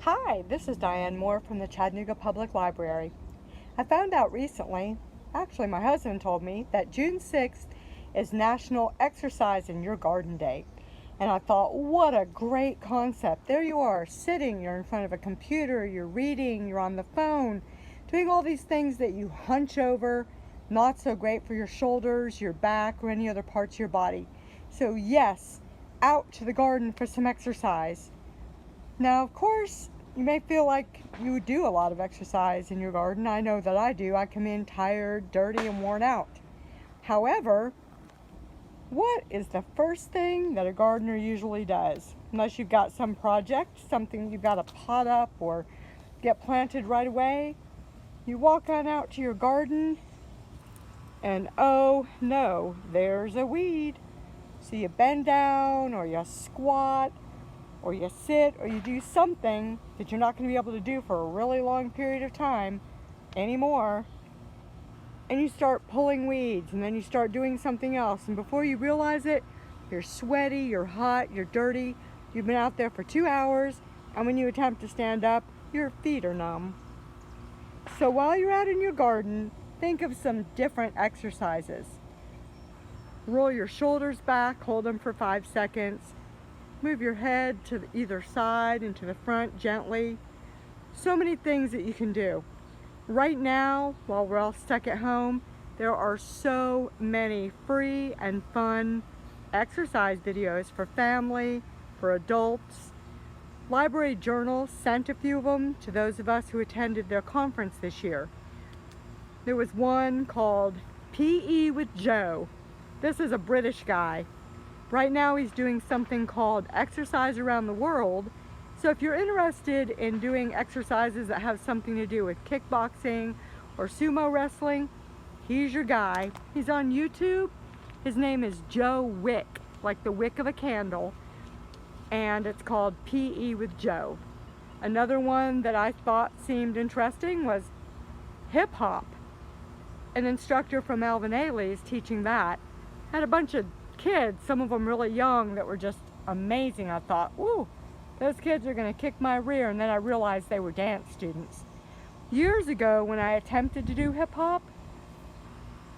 Hi, this is Diane Moore from the Chattanooga Public Library. I found out recently, actually my husband told me, that June 6th is National Exercise in Your Garden Day. And I thought, what a great concept. There you are, sitting, you're in front of a computer, you're reading, you're on the phone, doing all these things that you hunch over, not so great for your shoulders, your back, or any other parts of your body. So yes, out to the garden for some exercise. Now, of course, you may feel like you do a lot of exercise in your garden. I know that I do. I come in tired, dirty, and worn out. However, what is the first thing that a gardener usually does? Unless you've got some project, something you've got to pot up or get planted right away, you walk on out to your garden and oh no, there's a weed. So you bend down or you squat or you sit or you do something that you're not going to be able to do for a really long period of time anymore, and you start pulling weeds, and then you start doing something else, and before you realize it, you're sweaty, you're hot, you're dirty, you've been out there for 2 hours, and when you attempt to stand up, your feet are numb. So while you're out in your garden, think of some different exercises. Roll your shoulders back, hold them for 5 seconds. Move your head to either side and to the front gently. So many things that you can do. Right now, while we're all stuck at home, there are so many free and fun exercise videos for family, for adults. Library Journal sent a few of them to those of us who attended their conference this year. There was one called PE with Joe. This is a British guy. Right now he's doing something called Exercise Around the World. So if you're interested in doing exercises that have something to do with kickboxing or sumo wrestling, he's your guy. He's on YouTube. His name is Joe Wick, like the wick of a candle. And it's called PE with Joe. Another one that I thought seemed interesting was hip hop. An instructor from Alvin is teaching that. Had a bunch of kids, some of them really young, that were just amazing. I thought, ooh, those kids are going to kick my rear, and then I realized they were dance students. Years ago, when I attempted to do hip hop,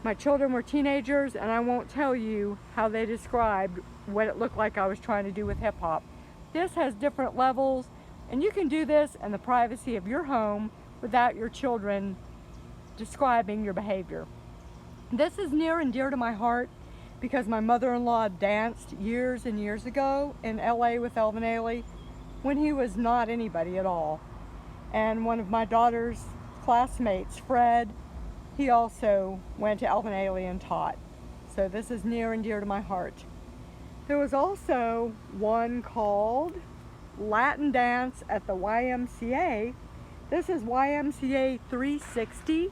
my children were teenagers, and I won't tell you how they described what it looked like I was trying to do with hip hop. This has different levels, and you can do this in the privacy of your home without your children describing your behavior. This is near and dear to my heart because my mother-in-law danced years and years ago in LA with Alvin Ailey when he was not anybody at all. And one of my daughter's classmates, Fred, he also went to Alvin Ailey and taught. So this is near and dear to my heart. There was also one called Latin Dance at the YMCA. This is YMCA 360.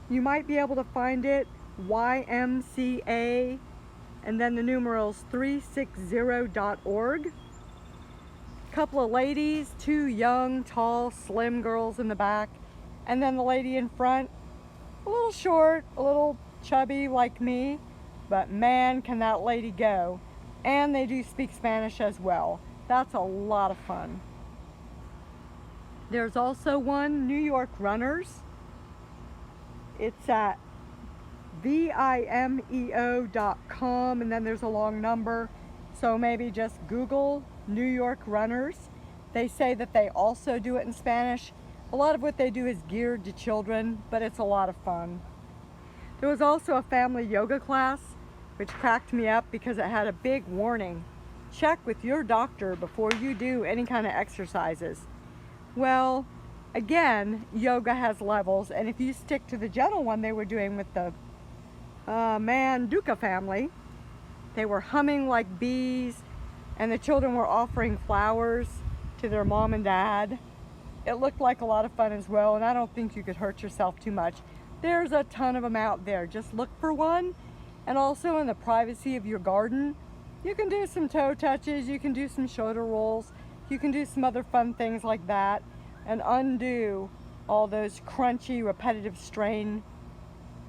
You might be able to find it YMCA and then the numerals 360.org. A couple of ladies, 2 young, tall, slim girls in the back, and then the lady in front, a little short, a little chubby like me, but man, can that lady go. And they do speak Spanish as well. That's a lot of fun. There's also one, New York Runners. It's at vimeo.com, and then there's a long number, so maybe just Google New York Runners. They say that they also do it in Spanish. A lot of what they do is geared to children, but it's a lot of fun. There was also a family yoga class, which cracked me up because it had a big warning. Check with your doctor before you do any kind of exercises. Well, again, yoga has levels, and if you stick to the gentle one they were doing with the Manduka family, they were humming like bees, and the children were offering flowers to their mom and dad. It looked like a lot of fun as well, and I don't think you could hurt yourself too much. There's a ton of them out there. Just look for one, and also in the privacy of your garden, you can do some toe touches, you can do some shoulder rolls, you can do some other fun things like that, and undo all those crunchy, repetitive strain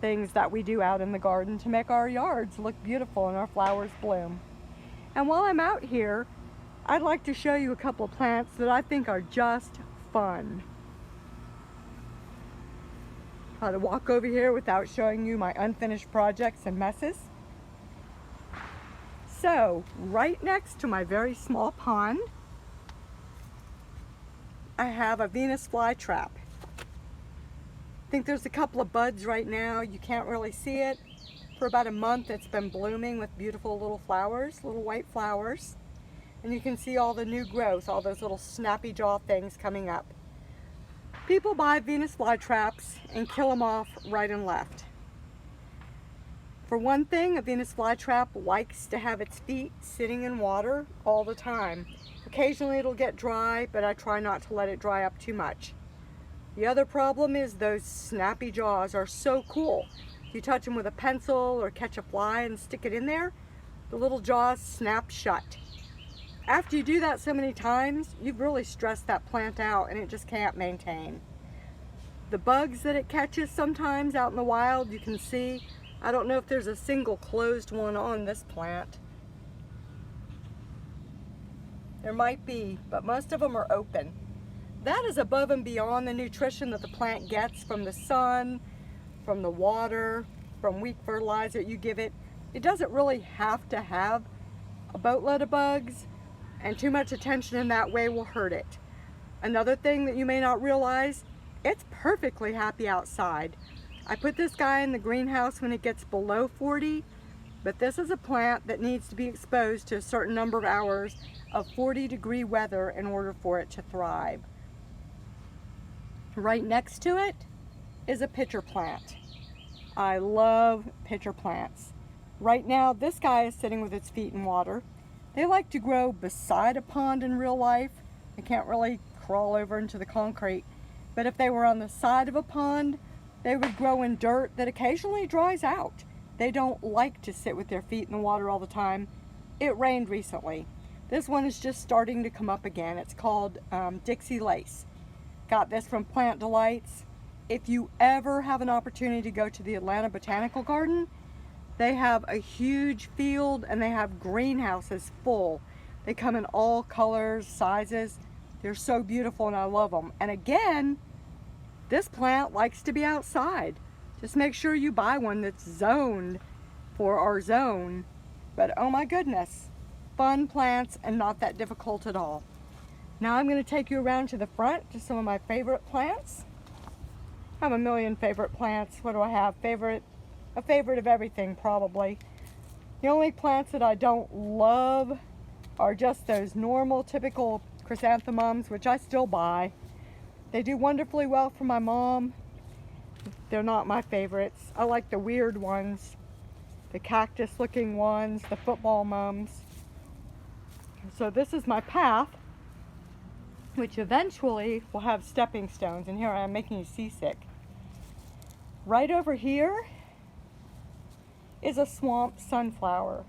things that we do out in the garden to make our yards look beautiful and our flowers bloom. And while I'm out here, I'd like to show you a couple of plants that I think are just fun. Try to walk over here without showing you my unfinished projects and messes. So, right next to my very small pond, I have a Venus flytrap. I think there's a couple of buds right now. You can't really see it. For about a month it's been blooming with beautiful little flowers, little white flowers. And you can see all the new growth, all those little snappy jaw things coming up. People buy Venus flytraps and kill them off right and left. For one thing, a Venus flytrap likes to have its feet sitting in water all the time. Occasionally it'll get dry, but I try not to let it dry up too much. The other problem is those snappy jaws are so cool. If you touch them with a pencil or catch a fly and stick it in there, the little jaws snap shut. After you do that so many times, you've really stressed that plant out and it just can't maintain. The bugs that it catches sometimes out in the wild, you can see. I don't know if there's a single closed one on this plant. There might be, but most of them are open. That is above and beyond the nutrition that the plant gets from the sun, from the water, from weak fertilizer you give it. It doesn't really have to have a boatload of bugs, and too much attention in that way will hurt it. Another thing that you may not realize, it's perfectly happy outside. I put this guy in the greenhouse when it gets below 40, but this is a plant that needs to be exposed to a certain number of hours of 40-degree weather in order for it to thrive. Right next to it is a pitcher plant. I love pitcher plants. Right now, this guy is sitting with its feet in water. They like to grow beside a pond in real life. They can't really crawl over into the concrete, but if they were on the side of a pond, they would grow in dirt that occasionally dries out. They don't like to sit with their feet in the water all the time. It rained recently. This one is just starting to come up again. It's called Dixie Lace. Got this from Plant Delights. If you ever have an opportunity to go to the Atlanta Botanical Garden, they have a huge field and they have greenhouses full. They come in all colors, sizes. They're so beautiful and I love them. And again, this plant likes to be outside. Just make sure you buy one that's zoned for our zone. But oh my goodness, fun plants and not that difficult at all. Now I'm going to take you around to the front to some of my favorite plants. I have a million favorite plants. What do I have? A favorite of everything probably. The only plants that I don't love are just those normal, typical chrysanthemums, which I still buy. They do wonderfully well for my mom. They're not my favorites. I like the weird ones, the cactus looking ones, the football mums. So this is my path, which eventually will have stepping stones. And here I am making you seasick. Right over here is a swamp sunflower.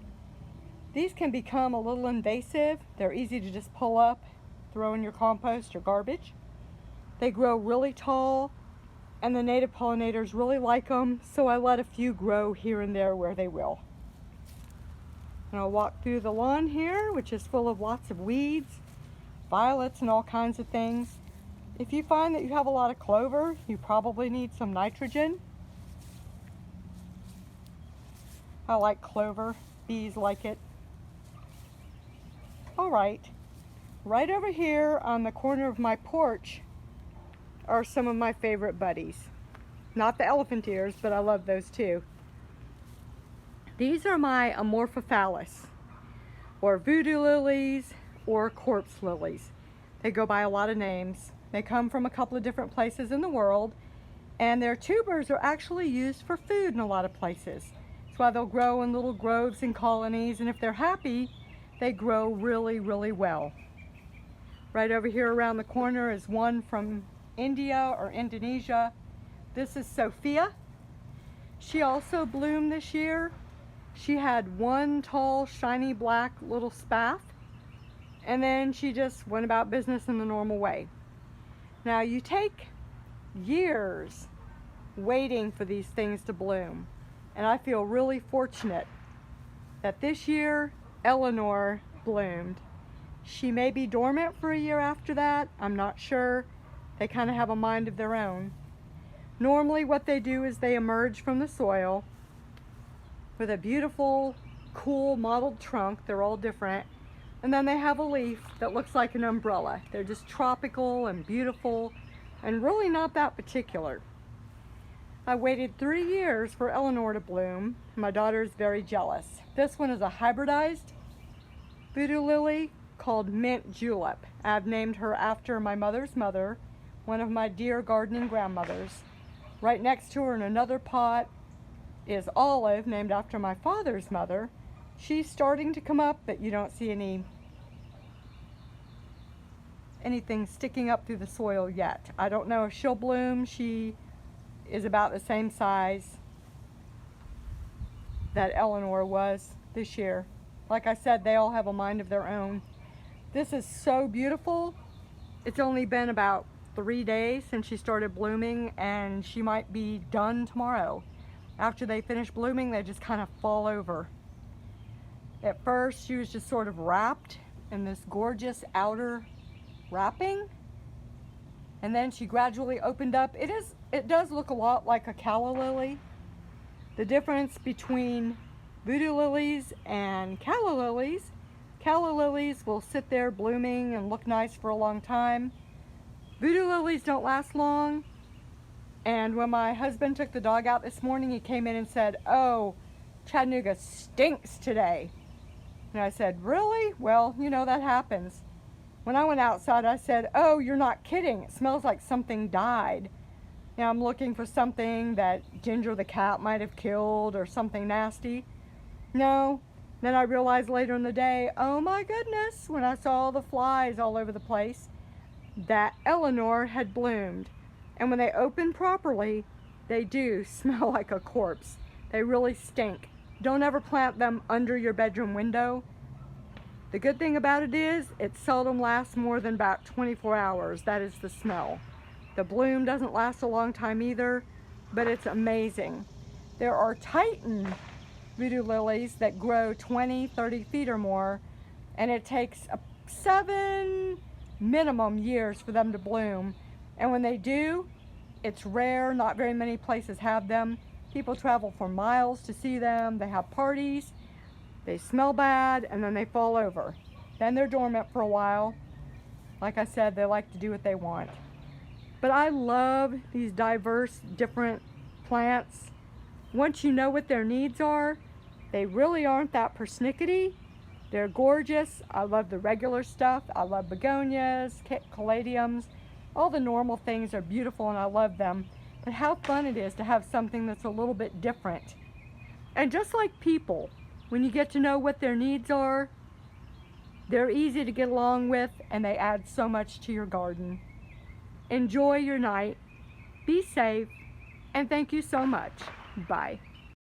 These can become a little invasive. They're easy to just pull up, throw in your compost or garbage. They grow really tall and the native pollinators really like them, so I let a few grow here and there where they will. And I'll walk through the lawn here, which is full of lots of weeds, violets and all kinds of things. If you find that you have a lot of clover, you probably need some nitrogen. I like clover, bees like it. All right, right over here on the corner of my porch are some of my favorite buddies. Not the elephant ears, but I love those too. These are my Amorphophallus, or Voodoo lilies, or corpse lilies. They go by a lot of names. They come from a couple of different places in the world, and their tubers are actually used for food in a lot of places. That's why they'll grow in little groves and colonies, and if they're happy, they grow really, really well. Right over here around the corner is one from India or Indonesia. This is Sophia. She also bloomed this year. She had one tall, shiny black little spath, and then she just went about business in the normal way. Now you take years waiting for these things to bloom, and I feel really fortunate that this year Eleanor bloomed. She may be dormant for a year after that. I'm not sure. They kind of have a mind of their own. Normally what they do is they emerge from the soil with a beautiful, cool mottled trunk. They're all different. And then they have a leaf that looks like an umbrella. They're just tropical and beautiful and really not that particular. I waited 3 years for Eleanor to bloom. My daughter is very jealous. This one is a hybridized voodoo lily called mint julep. I've named her after my mother's mother, one of my dear gardening grandmothers. Right next to her in another pot is Olive, named after my father's mother. She's starting to come up, but you don't see anything sticking up through the soil yet. I don't know if she'll bloom. She is about the same size that Eleanor was this year. Like I said, they all have a mind of their own. This is so beautiful. It's only been about 3 days since she started blooming, and she might be done tomorrow. After they finish blooming, they just kind of fall over. At first, she was just sort of wrapped in this gorgeous outer wrapping, and then she gradually opened up. It does look a lot like a calla lily. The difference between voodoo lilies and calla lilies will sit there blooming and look nice for a long time. Voodoo lilies don't last long. And when my husband took the dog out this morning, he came in and said, "Oh, Chattanooga stinks today." And I said, "Really? Well, you know, that happens." When I went outside, I said, "Oh, you're not kidding. It smells like something died." Now I'm looking for something that Ginger the cat might have killed or something nasty. No. Then I realized later in the day, oh my goodness, when I saw all the flies all over the place, that Eleanor had bloomed. And when they open properly, they do smell like a corpse. They really stink. Don't ever plant them under your bedroom window. The good thing about it is, it seldom lasts more than about 24 hours. That is the smell. The bloom doesn't last a long time either, but it's amazing. There are Titan voodoo lilies that grow 20, 30 feet or more, and it takes 7 minimum years for them to bloom. And when they do, it's rare. Not very many places have them. People travel for miles to see them. They have parties. They smell bad, and then they fall over. Then they're dormant for a while. Like I said, they like to do what they want. But I love these diverse, different plants. Once you know what their needs are, they really aren't that persnickety. They're gorgeous. I love the regular stuff. I love begonias, caladiums. All the normal things are beautiful and I love them. But how fun it is to have something that's a little bit different. And just like people, when you get to know what their needs are, they're easy to get along with and they add so much to your garden. Enjoy your night. Be safe. And thank you so much. Bye.